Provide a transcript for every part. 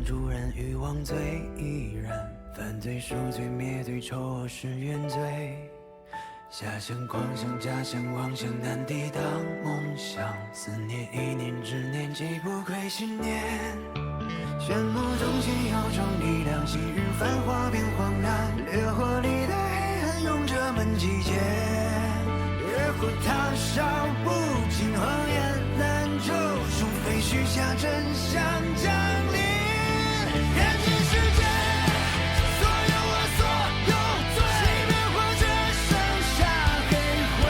主人欲望最依然，犯罪赎罪灭罪，丑恶是原罪。遐想狂想假想妄想难抵挡梦想，思念一念执念既不愧信念。炫目中现有种力量，昔日繁华变荒凉，烈火里的黑暗用这门击剑。烈火烫烧不尽，谎言难救，除非许下真相降临。人间世界，所有恶所有罪，熄灭或者剩下黑灰。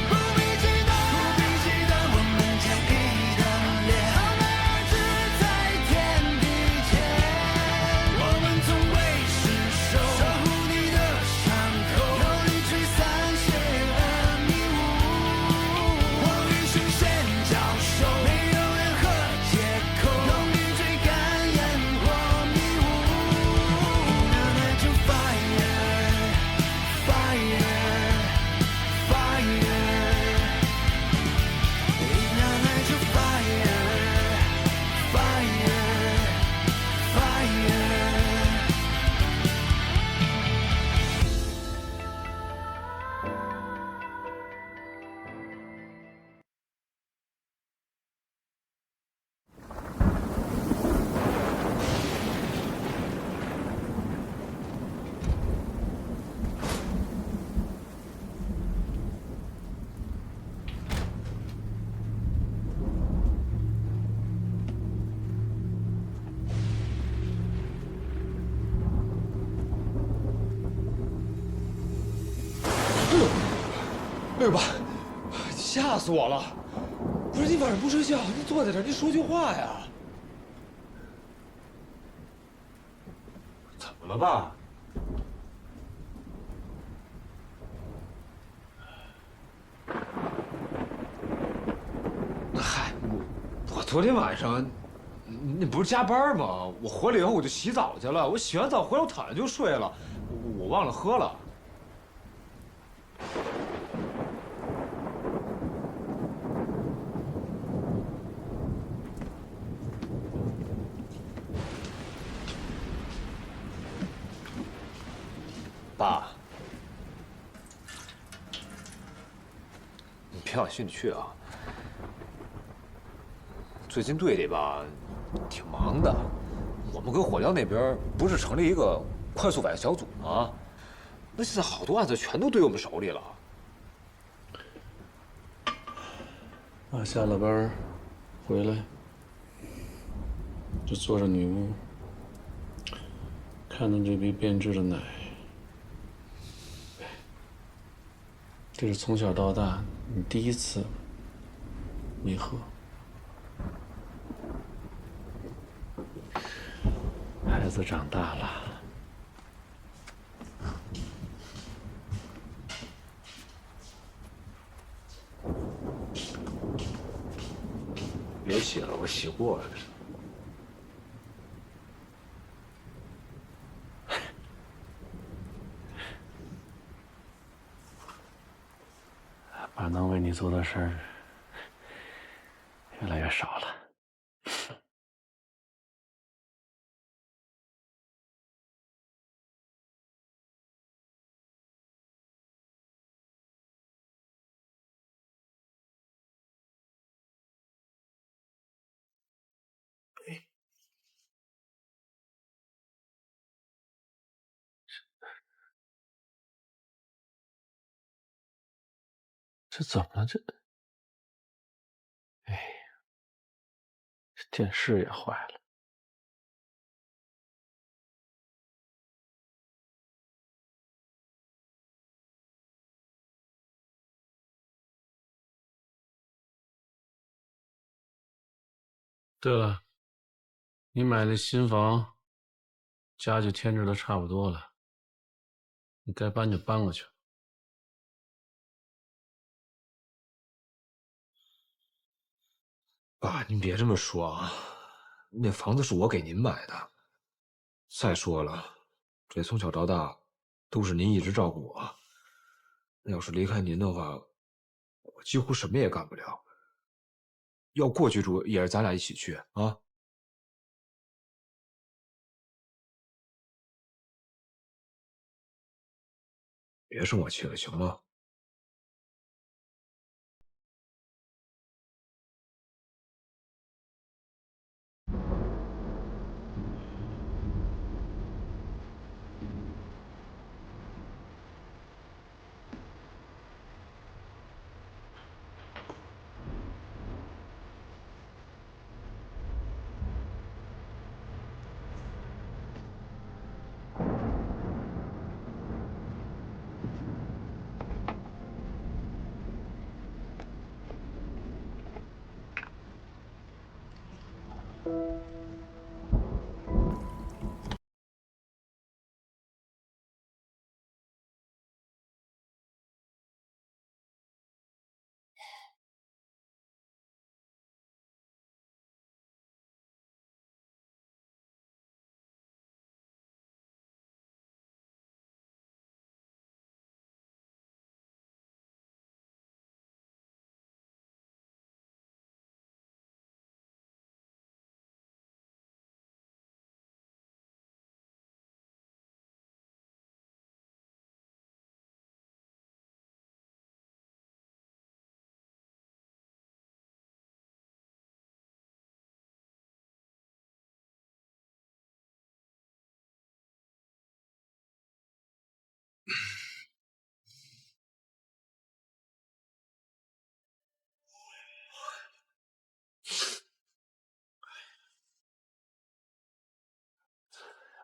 不必激动，我们将一等脸。傲慢而止在天地间，我们从未失手，守护你的伤口，用力吹散邪恶迷雾。我与神仙交手，没有任何借口，用力追赶烟火迷雾。Ignite your fire, fire, fire. Ignite your fire, fire, fire. 哎呦爸，吓死我了！不是你晚上不睡觉，你坐在这儿，你说句话呀！怎么了爸？嗨，我昨天晚上，你不是加班吗？我回来以后我就洗澡去了，我洗完澡回来我躺下就睡了，我忘了喝了。爸，你别往心里去啊。最近队里吧，挺忙的。我们跟火燎那边不是成立一个快速反应小组吗？那现在好多案子全都堆我们手里了。爸下了班回来，就坐着女巫，看着这杯变质的奶。这是从小到大你第一次没喝。孩子长大了，别洗了，我洗过了。爸能为你做的事儿越来越少了。这怎么了？哎，这电视也坏了。对了，你买那新房，家具添置的差不多了，你该搬就搬过去。爸，您别这么说啊，那房子是我给您买的。再说了，这从小到大都是您一直照顾我。那要是离开您的话，我几乎什么也干不了。要过去住也是咱俩一起去啊。别生我气了，行吗？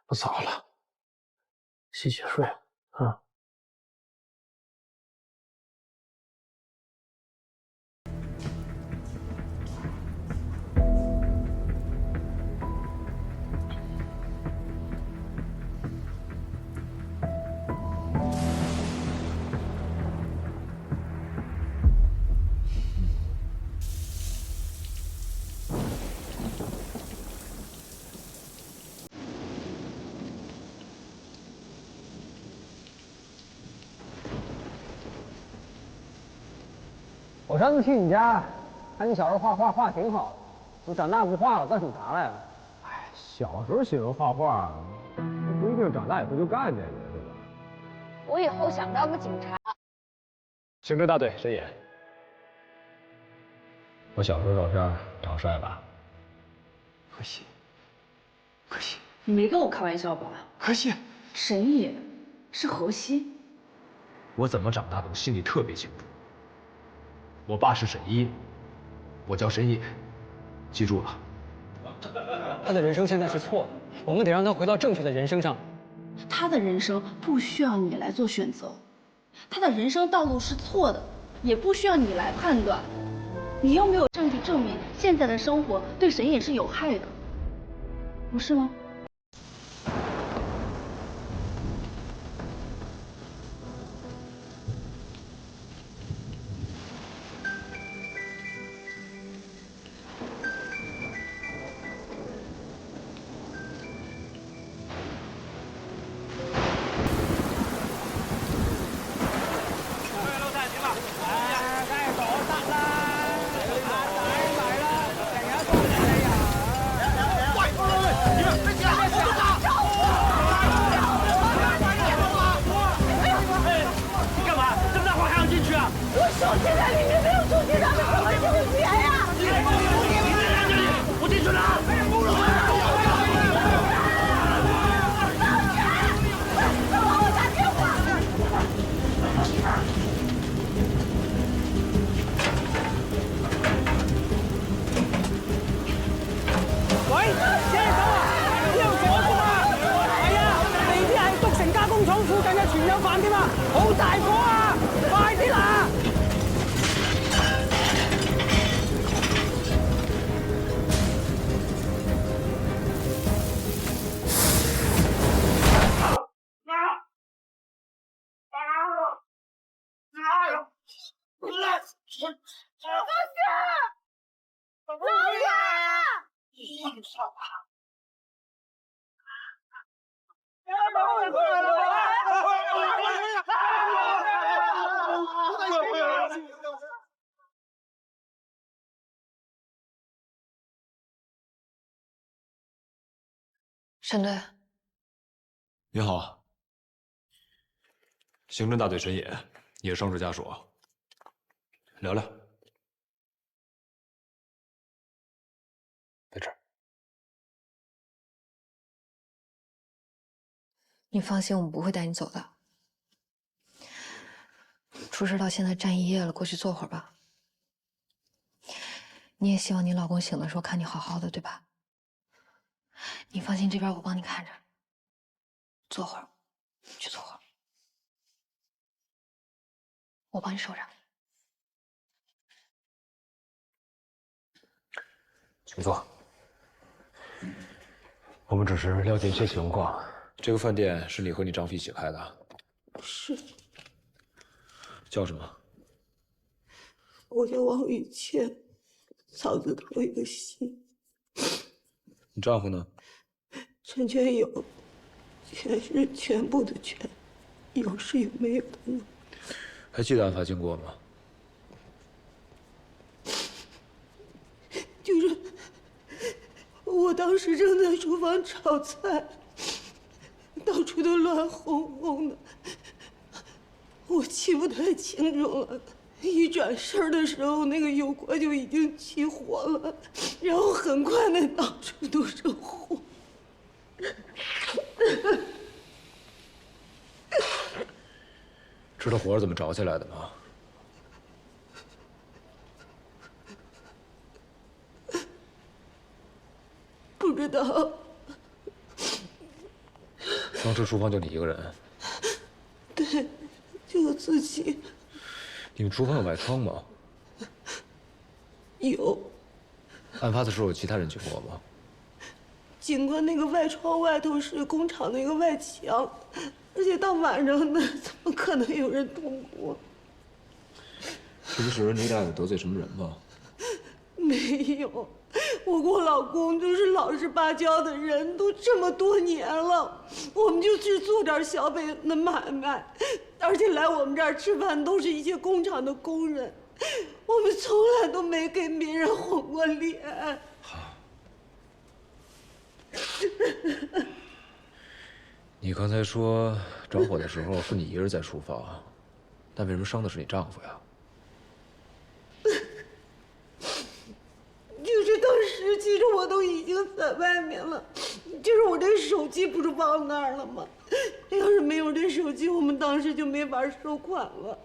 不早了，洗洗睡啊。我上次去你家，看你小时候画画画挺好的，说长大不画了，干出啥来了？哎，小时候喜欢画画，不一定长大以后就干这个，对吧？我以后想当个警察。刑侦大队申野，我小时候照片长帅吧？可惜，可惜，你没跟我开玩笑吧？可惜。沈野是河西。我怎么长大的，我心里特别清楚。我爸是沈一，我叫沈野，记住了。他的人生现在是错的，我们得让他回到正确的人生上。他的人生不需要你来做选择，他的人生道路是错的，也不需要你来判断。你又没有证据证明现在的生活对沈野是有害的，不是吗？沈队，你好。刑侦大队沈野，也是伤势家属，聊聊。在这儿。你放心，我们不会带你走的。出事到现在站1夜了，过去坐会儿吧。你也希望你老公醒的时候看你好好的，对吧？你放心，这边我帮你看着。坐会儿，去坐会儿，我帮你收着。请坐。我们只是了解一些情况。这个饭店是你和你丈夫一起开的？是。叫什么？我叫王雨倩，草字头一个心。你丈夫呢？陈全友，全是全部的全，有是有没有的有。还记得案发经过吗？就是我当时正在厨房炒菜，到处都乱哄哄的，我记不太清楚了。一转身的时候，那个油锅就已经起火了，然后很快的到处都是火。知道火是怎么着起来的吗？不知道。当时厨房就你一个人？对，就我自己。你们厨房有外窗吗？有。案发的时候有其他人经过吗？经过那个外窗外头是工厂的一个外墙，而且到晚上呢，怎么可能有人通过？平时你俩有得罪什么人吗？没有，我跟我老公都是老实巴交的人，都这么多年了，我们就去做点小本的买卖，而且来我们这儿吃饭都是一些工厂的工人，我们从来都没给别人红过脸。好。你刚才说着火的时候是你一个人在厨房，但为什么伤的是你丈夫呀？就是当时其实我都已经在外面了，就是我这手机不是放那儿了吗？要是没有这手机，我们当时就没法收款了。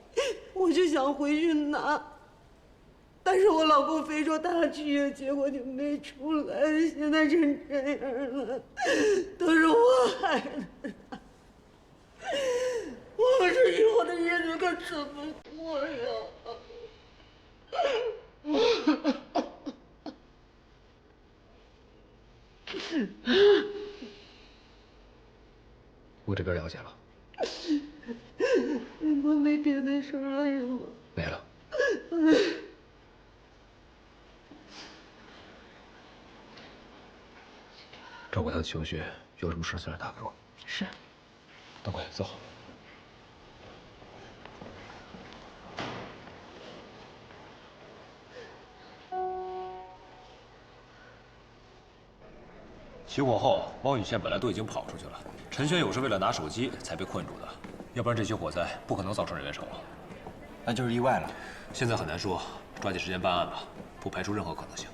我就想回去拿，但是我老公非说他去，结果就没出来，现在成这样了，都是我害的。我们这以后的日子可怎么过呀？我这边了解了。我没别的事了是吗？没了。照顾他的情绪，有什么事尽量打给我。是。大贵，走。起火后，汪雨倩本来都已经跑出去了，陈玄友是为了拿手机才被困住的，要不然这起火灾不可能造成人员伤亡。那就是意外了。现在很难说，抓紧时间办案吧，不排除任何可能性。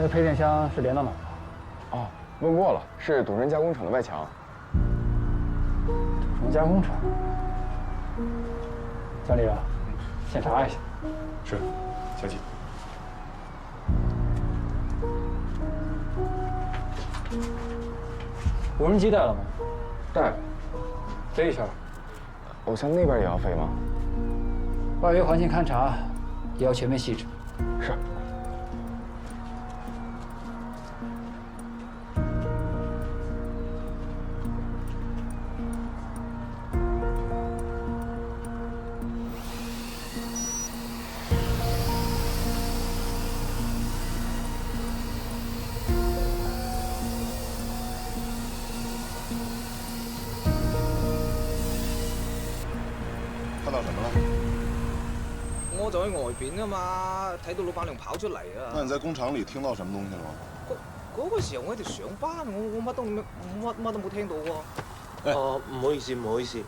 那个配电箱是连到哪儿的？哦，问过了，是董仁加工厂的外墙。董仁加工厂。经理啊，检查一下。是，小季。无人机带了吗？带了。飞一下。偶像那边也要飞吗？外围环境勘察也要全面细致。是。怎么了？我就喺外邊啊嘛，睇到老闆娘跑出嚟啊。那你在工廠里听到什么東西了嗎？嗰個時候我喺度上班，我乜都冇聽到喎。哦，唔好意思，唔好意思。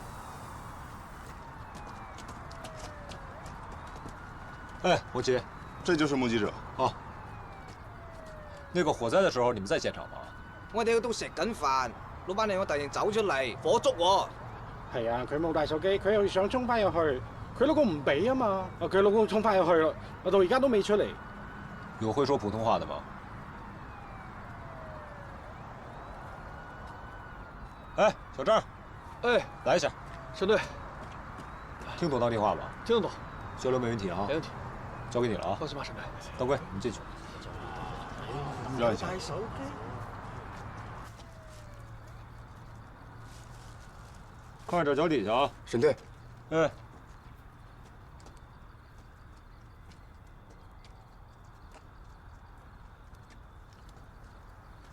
哎，我接，这就是目击者。好。那个火灾的时候，你们在现场嗎？我哋都食緊飯，老闆娘我突然走出嚟，火燭喎。係啊，佢冇帶手機，佢又想衝翻入去，佢老公唔俾啊嘛，佢老公衝翻入去啦，到而家都未出嚟。有會說普通話的嗎？哎，小張，哎，來一下。沈隊，聽懂當地話嗎？聽得懂，交流沒問題啊。沒問題，交給你了啊。放心吧，沈隊。大貴，你進去。讓一下。看着腳底下啊。沈隊。哎。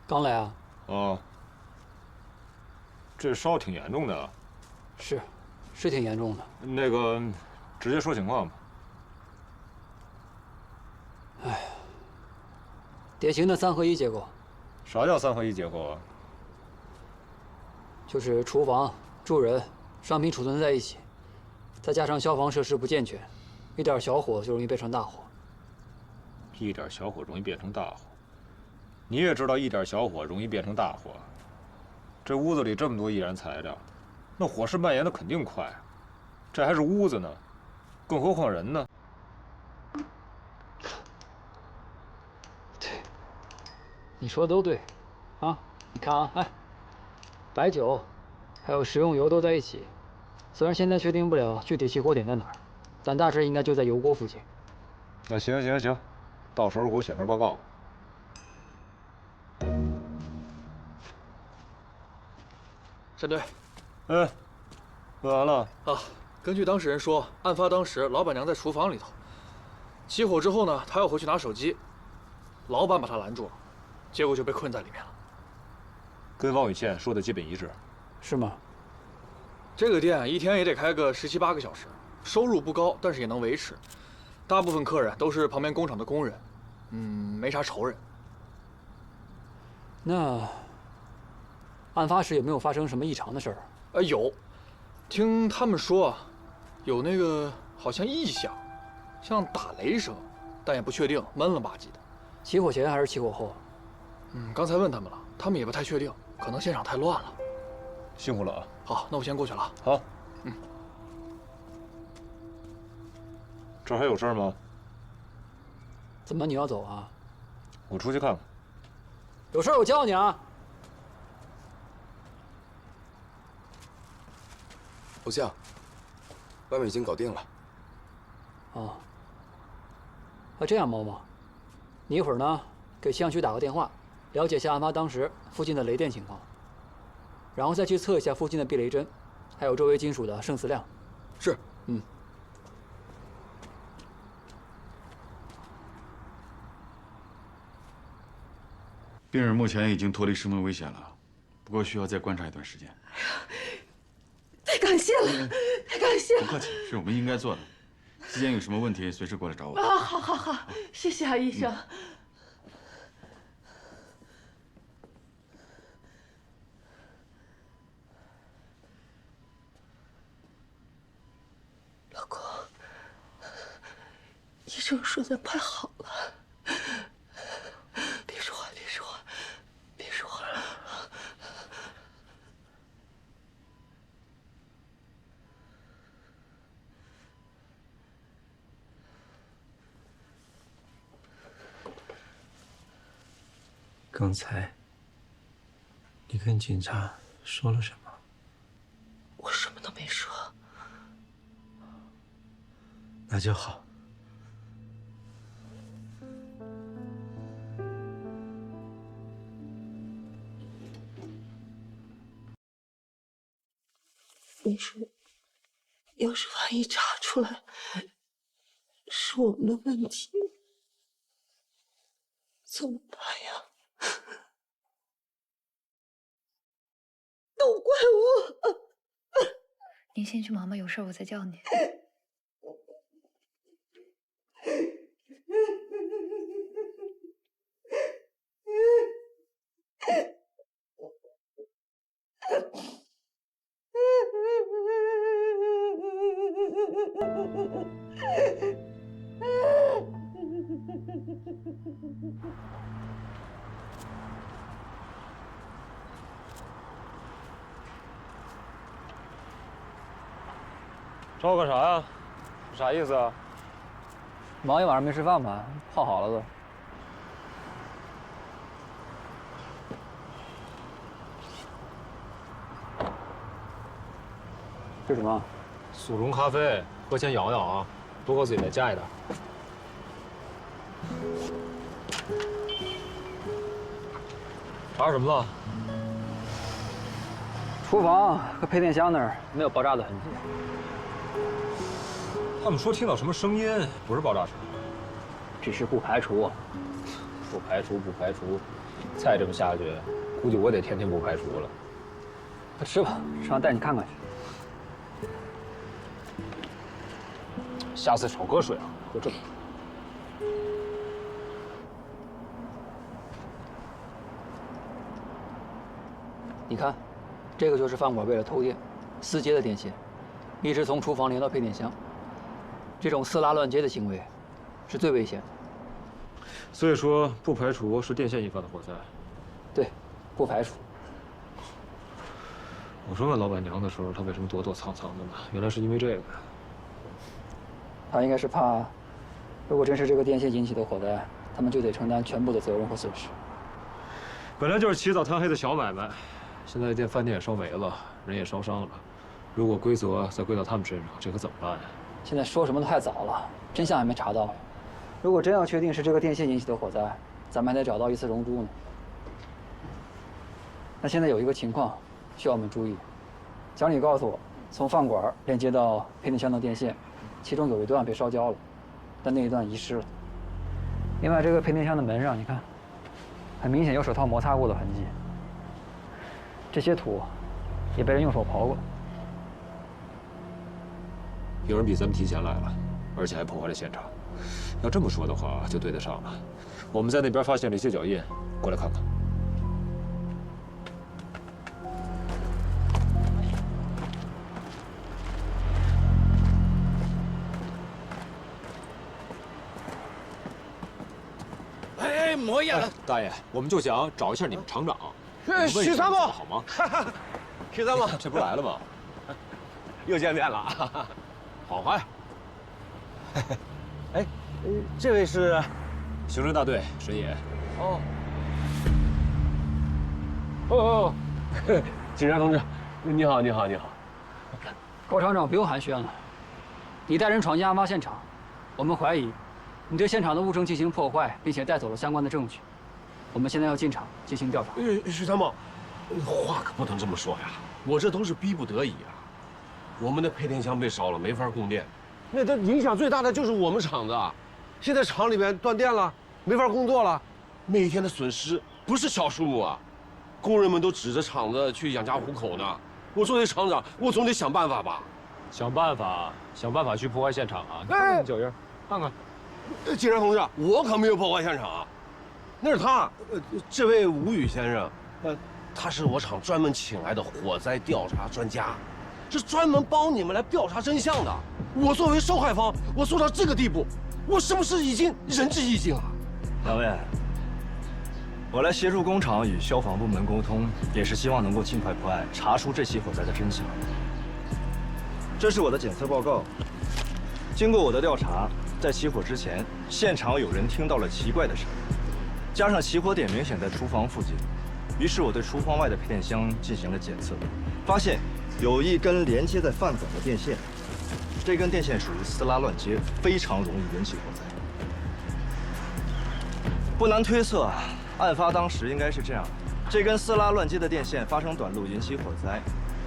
刚来啊？哦。这烧挺严重的。是挺严重的。那个，直接說情況吧。哎，典型的3合1結構。啥叫3合1結構啊？就是廚房、住人、商品儲存在一起，再加上消防設施不健全，一點小火就容易變成大火。一點小火容易變成大火，你也知道一點小火容易變成大火。這屋子裡這麼多易燃材料，那火勢蔓延的肯定快。這還是屋子呢，更何況人呢？对，你說的都對，啊，你看啊，哎，白酒，還有食用油都在一起。雖然現在確定不了具體起火點在哪兒，但大致應該就在油鍋附近。那行，到時候給我寫份報告。沈隊，哎，問完了啊。根據當事人說，案發當時老闆娘在廚房裡頭，起火之後呢，她要回去拿手機，老闆把她攔住了，結果就被困在裡面了。跟王宇倩說的基本一致。是嗎？這個店一天也得開個17、18個小時，收入不高，但是也能維持。大部分客人都是旁邊工廠的工人，沒啥仇人。那案發時有沒有發生什麼異常的事兒？有，聽他們說啊，有那個好像異響，像打雷聲，但也不確定，悶了吧唧的。起火前還是起火後？剛才問他們了，他們也不太確定，可能現場太亂了。辛苦了啊。好，那我先過去了。好。這兒還有事嗎？怎麼你要走啊？我出去看看。有事我叫你啊。偶像，外面已經搞定了。哦。這樣，某某，你一會兒呢給氣象局打個電話，了解一下案發當時附近的雷電情況，然後再去測一下附近的避雷針，還有周圍金屬的勝磁量。是。病人目前已经脱离生命危险了，不过需要再观察一段时间。太感谢了，太感谢了！不客气，是我们应该做的。期间有什么问题，随时过来找我。啊，好，谢谢啊，医生。老公，医生说咱快好了。别说话。刚才你跟警察说了什么？我什么都没说。那就好。你说，要是万一查出来是我们的问题，怎么办呀？都怪我。您先去忙吧，有事我再叫你。找我干啥呀？啥意思啊？忙一晚上没吃饭吧？泡好了都。这什么？速溶咖啡，喝前养养啊，多喝水再加一点。查什么了？厨房和配电箱那儿没有爆炸的痕迹。他们说听到什么声音，不是爆炸声，只是不排除。不排除。再这么下去，估计我得天天不排除了。快吃吧，吃完带你看看去。下次少喝水啊，喝这么多。你看，这个就是饭馆为了偷电，私接的电线，一直从厨房连到配电箱。这种私拉乱接的行为，是最危险的。所以说，不排除是电线引发的火灾。对，不排除。我说问老板娘的时候，她为什么躲躲藏藏的呢？原来是因为这个。他应该是怕，如果真是这个电线引起的火灾，他们就得承担全部的责任和损失。本来就是起早贪黑的小买卖，现在店饭店也烧没了，人也烧伤了。如果归责再归到他们身上，这可怎么办呀？现在说什么都太早了，真相还没查到。如果真要确定是这个电线引起的火灾，咱们还得找到一次熔珠呢。那现在有一个情况需要我们注意，经理告诉我，从饭馆连接到配电箱的电线，其中有一段被烧焦了，但那一段遗失了。另外，这个配电箱的门上，你看，很明显有手套摩擦过的痕迹。这些土也被人用手刨过。有人比咱们提前来了，而且还破坏了现场。要这么说的话，就对得上了。我们在那边发现了一些脚印，过来看看。哎，莫言，大爷，我们就想找一下你们厂长。许参谋好吗？许参谋，这不来了吗？又见面了，好坏。哎，这位是刑侦大队沈野。哦，警察同志，你好。高厂长不用寒暄了，你带人闯进案发现场，我们怀疑你对现场的物证进行破坏，并且带走了相关的证据。我们现在要进场进行调查。许参谋，话可不能这么说呀，我这都是逼不得已啊。我们的配电箱被烧了，没法供电，那它影响最大的就是我们厂子啊。现在厂里边断电了，没法工作了，每天的损失不是小数目啊。工人们都指着厂子去养家糊口呢。我作为厂长，我总得想办法吧。想办法去破坏现场啊！哎，脚印，看看。警察同志，我可没有破坏现场啊，那是他，这位吴宇先生，他是我厂专门请来的火灾调查专家，是专门帮你们来调查真相的。我作为受害方，我做到这个地步，我是不是已经仁至义尽了？两位，我来协助工厂与消防部门沟通，也是希望能够尽快破案，查出这起火灾的真相。这是我的检测报告。经过我的调查，在起火之前，现场有人听到了奇怪的声音，加上起火点明显在厨房附近，于是我对厨房外的配电箱进行了检测，发现有一根连接在饭馆的电线，这根电线属于私拉乱接，非常容易引起火灾。不难推测，案发当时应该是这样：这根私拉乱接的电线发生短路引起火灾，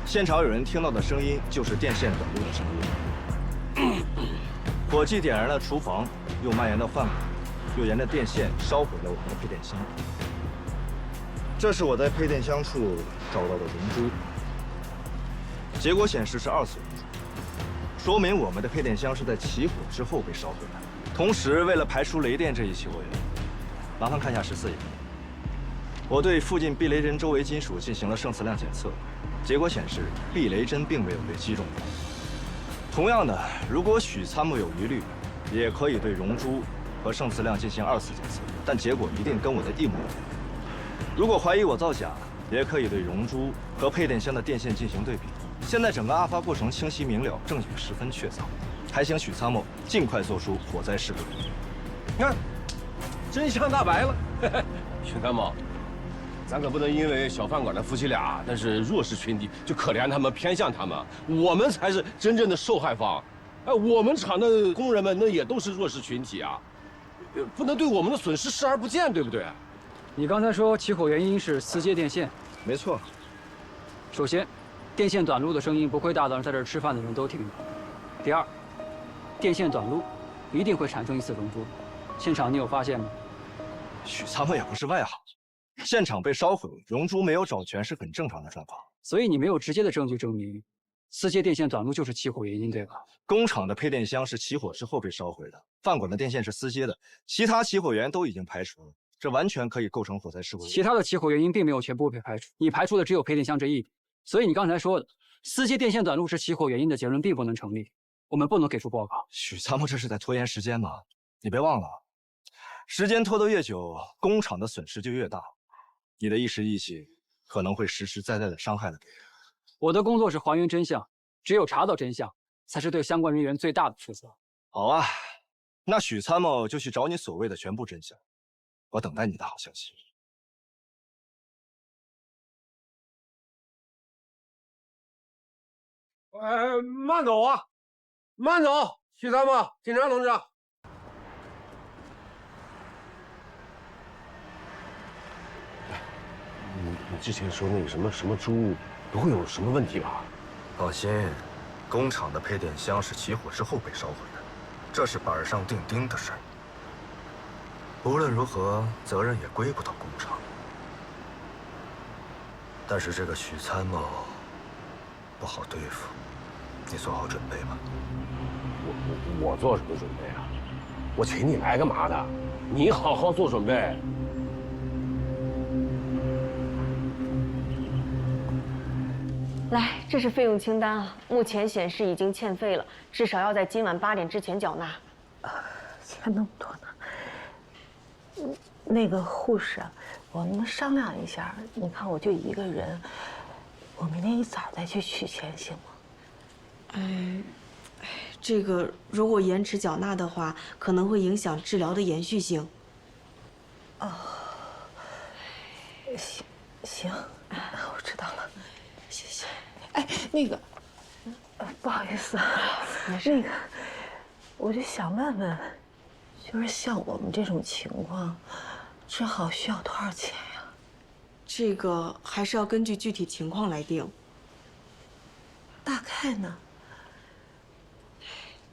现场有人听到的声音就是电线短路的声音。火气点燃了厨房，又蔓延到饭馆，又沿着电线烧毁了我们的配电箱。这是我在配电箱处找到的熔珠，结果显示是2次熔珠，说明我们的配电箱是在起火之后被烧毁的。同时，为了排除雷电这一起火源，麻烦看一下14页。我对附近避雷针周围金属进行了胜磁量检测，结果显示避雷针并没有被击中过。同样的，如果许参谋有疑虑，也可以对溶珠和盛词量进行2次检测，但结果一定跟我的一模一样。如果怀疑我造假，也可以对溶珠和配电箱的电线进行对比。现在整个案发过程清晰明了，证据十分确凿，还请许参谋尽快做出火灾事故。你看，真相大白了。许参谋，咱可不能因为小饭馆的夫妻俩那是弱势群体，就可怜他们、偏向他们。我们才是真正的受害方。哎，我们厂的工人们那也都是弱势群体啊，不能对我们的损失视而不见，对不对？你刚才说起火原因是私接电线，没错。首先，电线短路的声音不会大到让在这儿吃饭的人都听到。第二，电线短路一定会产生一次溶珠。现场你有发现吗？许参谋也不是外行，现场被烧毁，溶珠没有找全是很正常的状况。所以你没有直接的证据证明私接电线短路就是起火原因，对吧？工厂的配电箱是起火之后被烧毁的，饭馆的电线是私接的，其他起火源都已经排除了，这完全可以构成火灾事故。其他的起火原因并没有全部被排除，你排除的只有配电箱这一点。所以你刚才说的私接电线短路是起火原因的结论并不能成立，我们不能给出报告。许参谋这是在拖延时间吗？你别忘了，时间拖得越久，工厂的损失就越大，你的一时义气可能会实实在在的伤害了别人。我的工作是还原真相，只有查到真相，才是对相关人员最大的负责。好啊，那许参谋就去找你所谓的全部真相，我等待你的好消息。慢走啊，慢走，许参谋，警察同志。你之前说那个什么猪，不会有什么问题吧？放心，工厂的配电箱是起火之后被烧毁的，这是板上钉钉的事儿。无论如何，责任也归不到工厂。但是这个许参谋不好对付，你做好准备吧。我做什么准备啊？我请你来干嘛的？你好好做准备。来，这是费用清单啊，目前显示已经欠费了，至少要在今晚8点之前缴纳。欠那么多呢？那个护士，我们商量一下，你看我就一个人，我明天一早再去取钱行吗？这个如果延迟缴纳的话，可能会影响治疗的延续性。哦，行，我知道了，谢谢。哎，那个，不好意思，那个，我就想问问，就是像我们这种情况，治好需要多少钱呀？这个还是要根据具体情况来定。大概呢？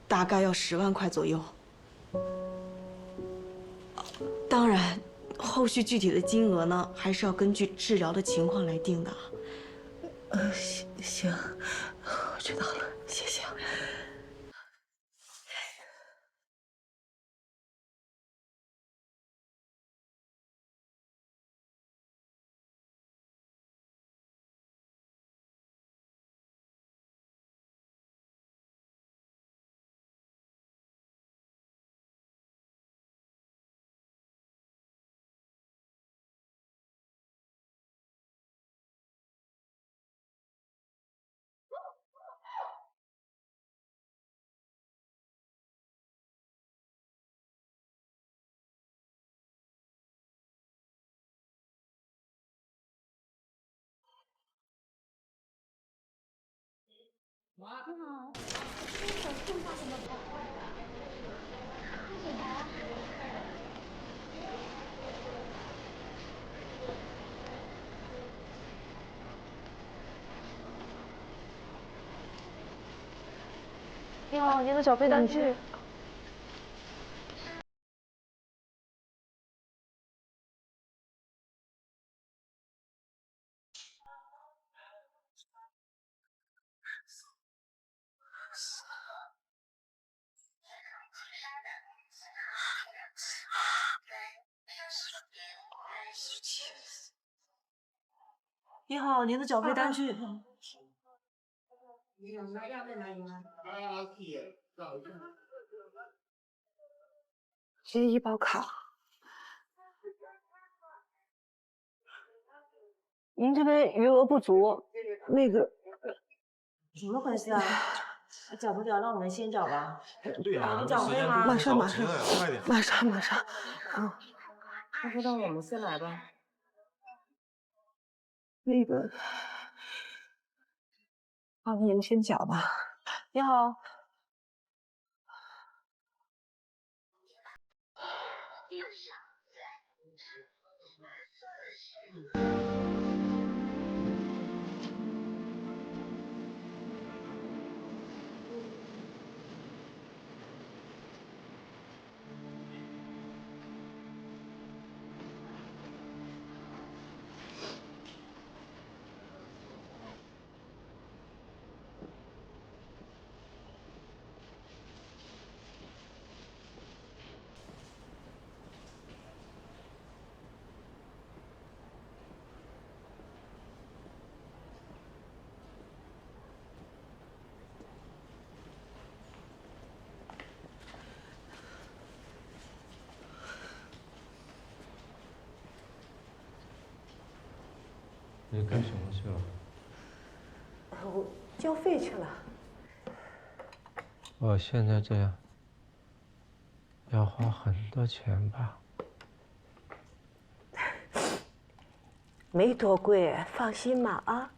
大概要10万块左右。当然，后续具体的金额呢，还是要根据治疗的情况来定的。行，我知道了，谢谢。你好，您的小费单据。你好，您的缴费单据。这医保卡。您这边余额不足，那个怎么回事啊？缴不缴？让我们先缴吧。对呀，缴费吗？马上，快点，马上。啊，要不让我们先来吧。那个，您先缴吧。你好。你干什么去了？我交费去了。我现在这样，要花很多钱吧？没多贵，放心吧啊。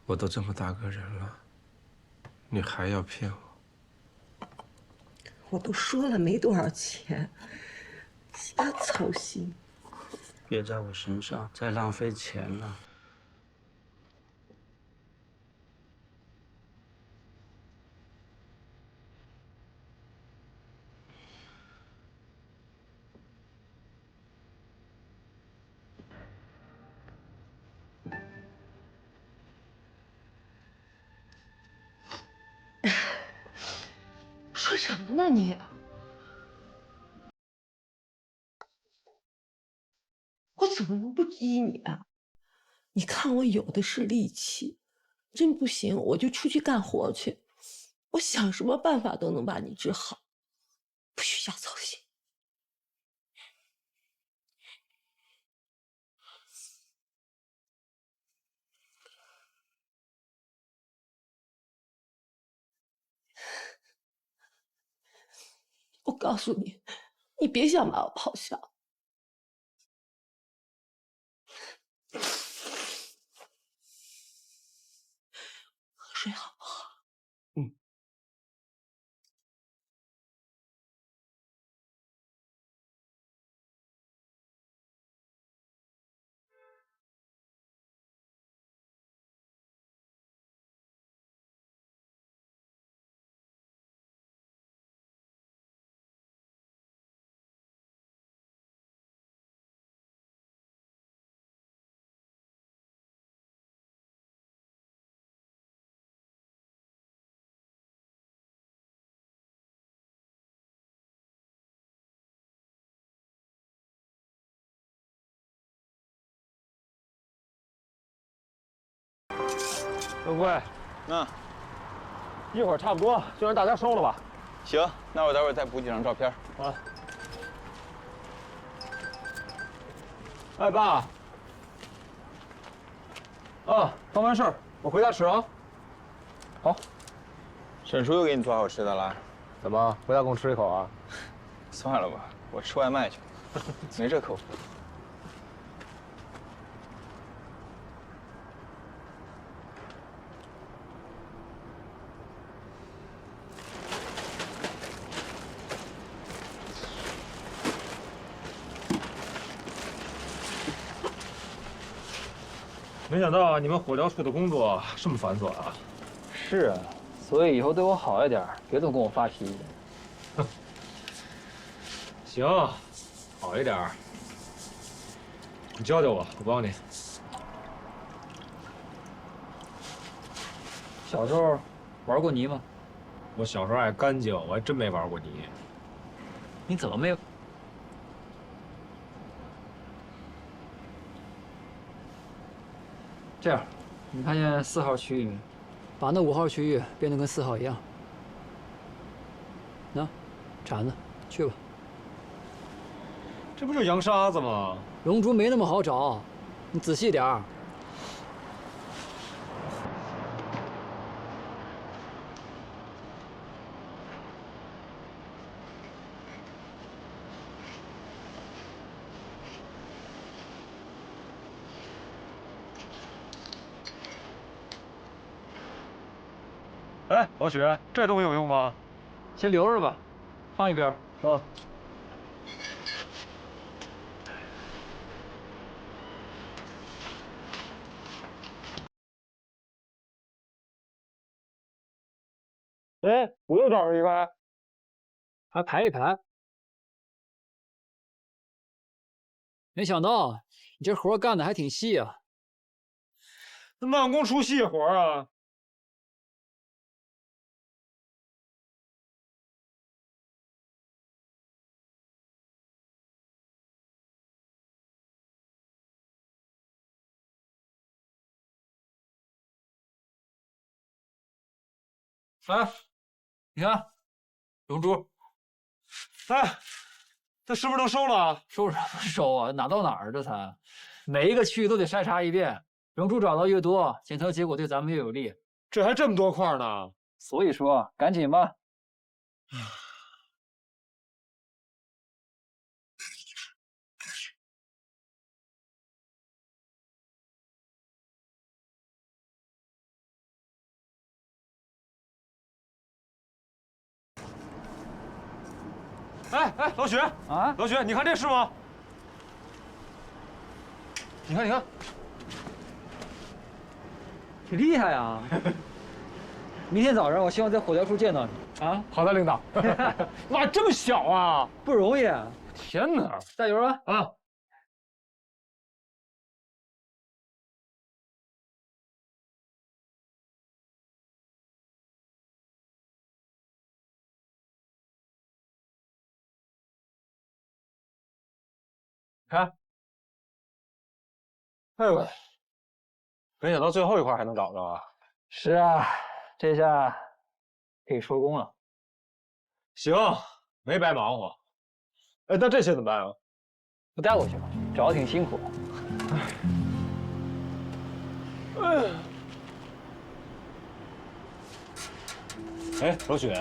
我都这么大个人了，你还要骗我？我都说了没多少钱，瞎操心。别在我身上再浪费钱了。说什么呢你？我怎么能不依你啊？你看我有的是力气，真不行我就出去干活去，我想什么办法都能把你治好，不许瞎操心。我告诉你，你别想把我抛下。喝水好不好？刘贵，一会儿差不多就让大家收了吧。行，那我待会儿再补几张照片。啊。哎，爸。啊，办完事儿我回家吃啊。好。沈叔又给你做好吃的了？怎么回家跟我吃一口啊？算了吧，我吃外卖去，没这口福。没想到你们火疗处的工作这么繁琐啊！是啊，所以以后对我好一点，别总跟我发脾气。行，好一点。你教教我，我帮你。小时候玩过泥吗？我小时候爱干净，我还真没玩过泥。你怎么没有？这样，你看见4号区域没？把那5号区域变得跟4号一样。那，铲子，去吧。这不就是洋沙子吗？龙珠没那么好找，你仔细点儿。哎，老许，这东西有用吗？先留着吧，放一边。啊。哎，我又找着一个，还排一排。没想到你这活干的还挺细啊。那慢工出细活啊。哎，你看，龙珠。哎，这是不是能收了？收什么收啊？哪到哪儿这才？每一个区域都得筛查一遍，龙珠找到越多，检测结果对咱们越有利。这还这么多块呢。所以说，赶紧吧。哎，老许啊，老许，你看这是吗？你看，你看，挺厉害啊！明天早上我希望在火疗处见到你啊！好的，领导。哇，这么小啊，不容易。天哪！加油啊！啊！看，哎呦，没想到最后一块还能找着啊！是啊，这下可以收工了。行，没白忙活。哎，那这些怎么办啊？不带我去吧，找的挺辛苦。哎，老许，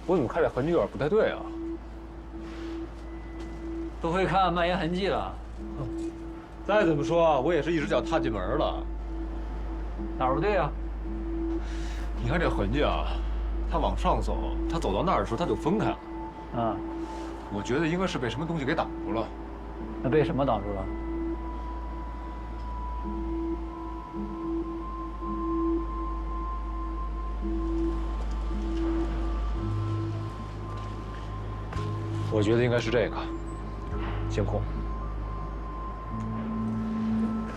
我怎么看这痕迹有点不太对啊？都会看蔓延痕迹了。再怎么说，我也是一只脚踏进门了。哪儿不对啊？你看这痕迹啊，他往上走，他走到那儿的时候他就分开了。嗯，我觉得应该是被什么东西给挡住了。那被什么挡住了？我觉得应该是这个监控。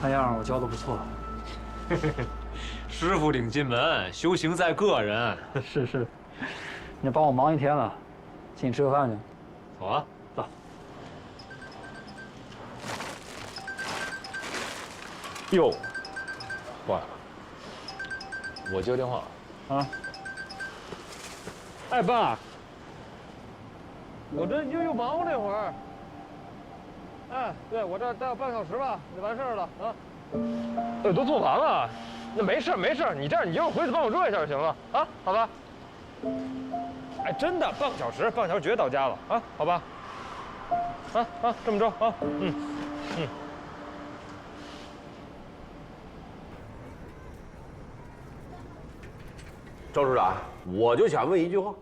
看样我教的不错。师傅领进门，修行在个人。是，你帮我忙一天了，请你吃个饭去。走啊，走。哟，坏了，我接个电话啊。哎，爸，我这又忙活这会儿。哎，对，我这待半个小时吧，就完事儿了啊。都做完了，那没事没事，你这样你一会儿回去帮我热一下就行了啊，好吧？哎，真的，半个小时绝对到家了啊，好吧？啊，这么着啊，嗯。周处长，我就想问一句话，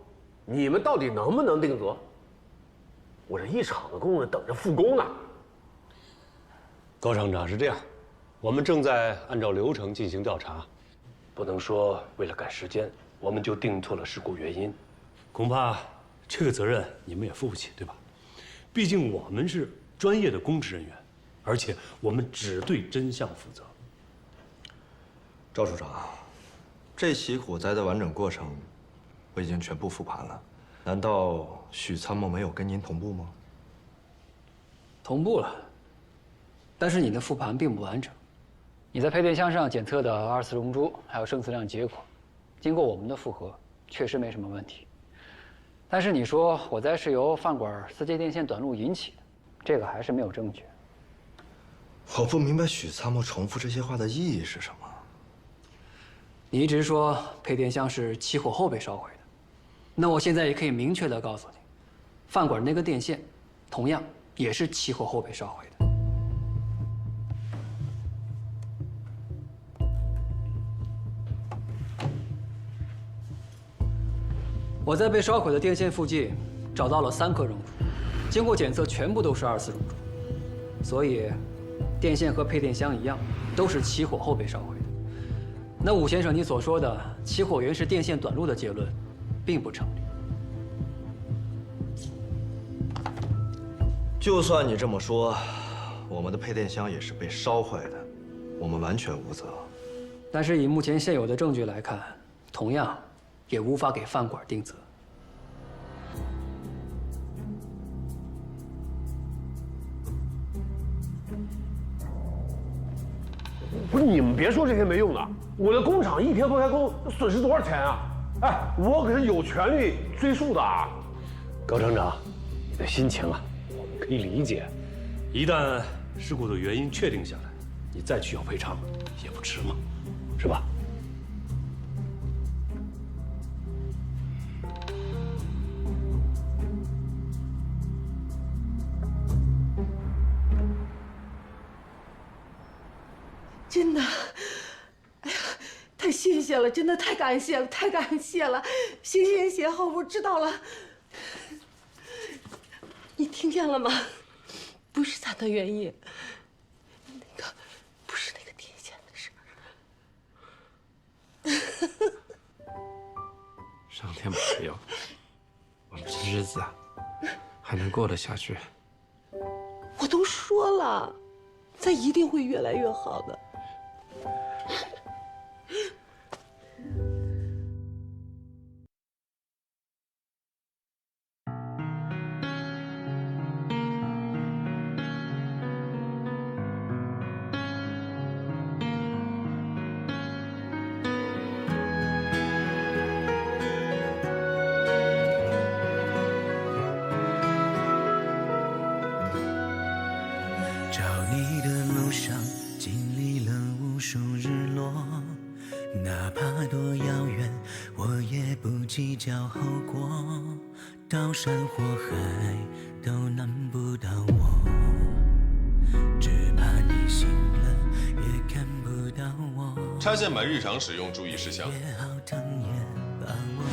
你们到底能不能定责？我这一厂子工人等着复工呢。高厂长是这样，我们正在按照流程进行调查，不能说为了赶时间，我们就定错了事故原因，恐怕这个责任你们也负不起，对吧？毕竟我们是专业的公职人员，而且我们只对真相负责。赵处长，这起火灾的完整过程我已经全部复盘了，难道许参谋没有跟您同步吗？同步了，但是你的复盘并不完整。你在配电箱上检测的2次溶珠还有生磁量结果，经过我们的复核，确实没什么问题。但是你说火灾是由饭馆4节电线短路引起的，这个还是没有证据。我不明白许参谋重复这些话的意义是什么。你一直说配电箱是起火后被烧毁的，那我现在也可以明确地告诉你，饭馆那根电线，同样也是起火后被烧毁的。我在被烧毁的电线附近找到了3颗溶珠，经过检测全部都是2次溶珠，所以电线和配电箱一样，都是起火后被烧毁的。那武先生，你所说的起火源是电线短路的结论，并不成立。就算你这么说，我们的配电箱也是被烧坏的，我们完全无责。但是以目前现有的证据来看，同样也无法给饭馆定责。不是你们别说这些没用的，我的工厂1天不开工，损失多少钱啊？哎，我可是有权利追诉的啊！高厂长，你的心情啊，我们可以理解。一旦事故的原因确定下来，你再去要赔偿也不迟嘛，是吧？真的，哎呀，太谢谢了，真的太感谢了，太感谢了！行，好，我知道了。你听见了吗？不是咱的原因，那个不是那个电线的事儿。上天保佑，我们这日子啊还能过得下去。我都说了，咱一定会越来越好的。找你的路上经历了无数日落，哪怕多遥远，我也不计较后果。刀山火海都难不倒我，只怕你醒了也看不到我。插线板日常使用注意事项。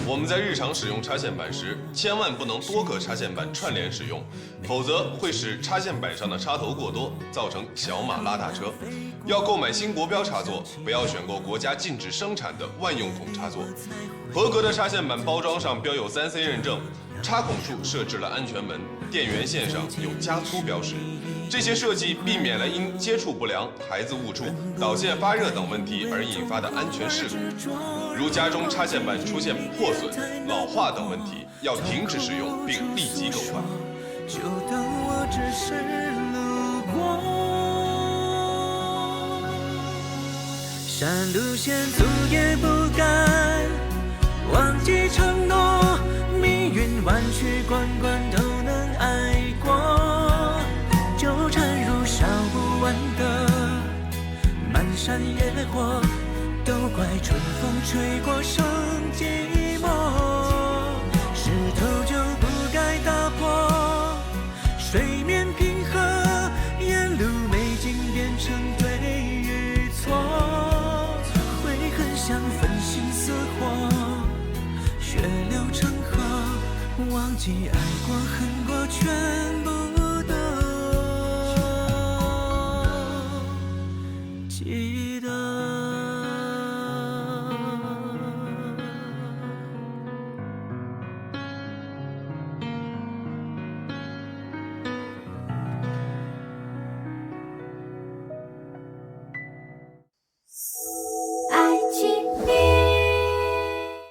我们在日常使用插线板时，千万不能多个插线板串联使用，否则会使插线板上的插头过多，造成小马拉大车。要购买新国标插座，不要选购国家禁止生产的万用筒插座。合格的插线板包装上标有3C 认证，插孔处设置了安全门，电源线上有加粗标识。这些设计避免了因接触不良、孩子误触、导线发热等问题而引发的安全事故。如家中插线板出现破损、老化等问题，要停止使用并立即更换。就当我只是路过，山路险阻也不敢忘记承诺，命运弯曲关关都能挨过，纠缠如烧不完的漫山野火，都怪春风吹过生寂寞，石头就不该打破，水面平和，沿路美景变成对与错，悔恨像粉心似火，血流成河，忘记爱过恨过全部